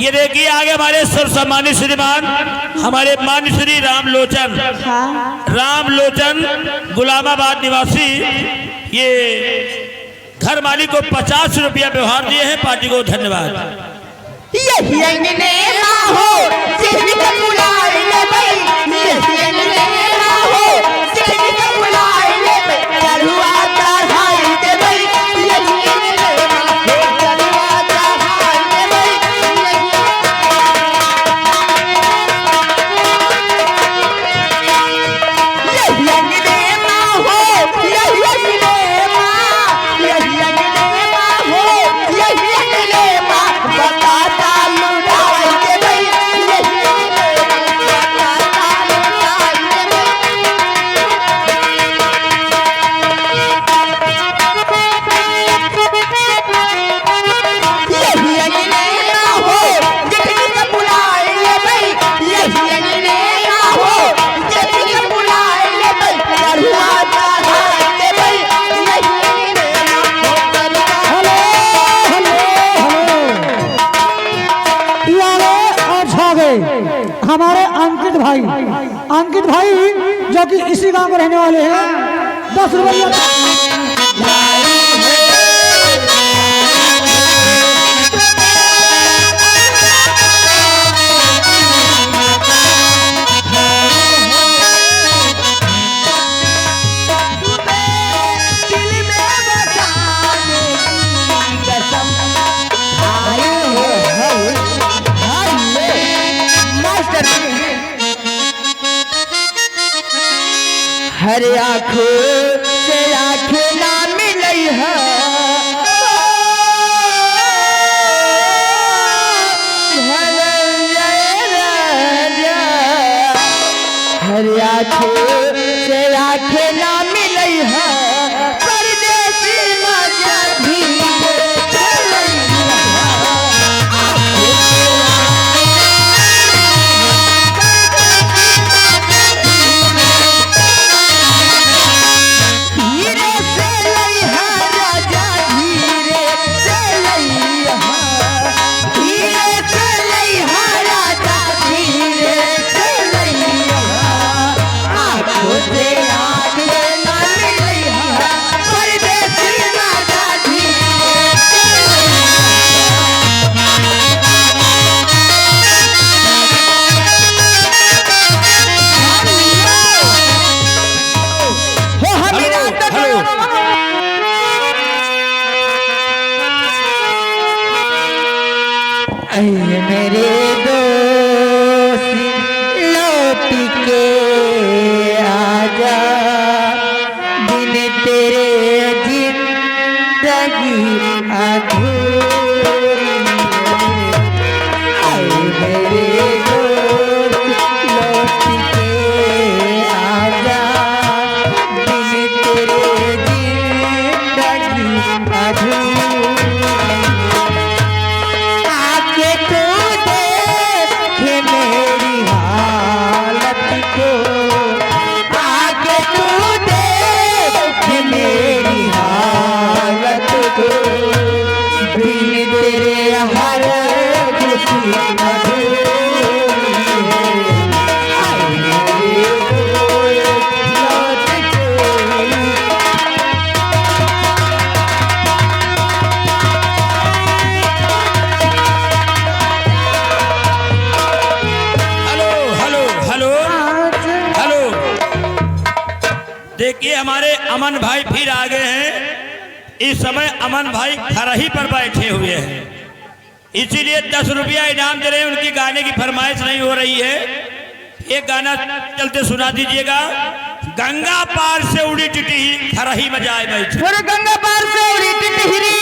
ये देखिए आगे हमारे सर्व सम्मानित श्रीमान हमारे मान्य श्री रामलोचन गुलामाबाद निवासी ये घर मालिक को 50 रुपया व्यवहार दिए हैं। पार्टी को धन्यवाद। हमारे अंकित भाई जो कि इसी गांव के रहने वाले हैं 10 रुपया हर आँख से आँख ना मिलई है हर आँख से आँख ना मिलई है परदेसी मजा भी मेरे दोस्त लौट के आजा बिन तेरे जिंदगी अधूरी मेरे दोस्त लौट के आजा बिन तेरे जिंदगी अधूरी देखिए हमारे अमन भाई फिर आ गए हैं। इस समय अमन भाई खरही पर बैठे हुए हैं, इसीलिए 10 रुपया इनाम दे रहे हैं। उनकी गाने की फरमाइश नहीं हो रही है। एक गाना चलते सुना दीजिएगा। गंगा पार से उड़ी टिटही खरही बजाए बैठे। गंगा पार से उड़ी टिटहिरी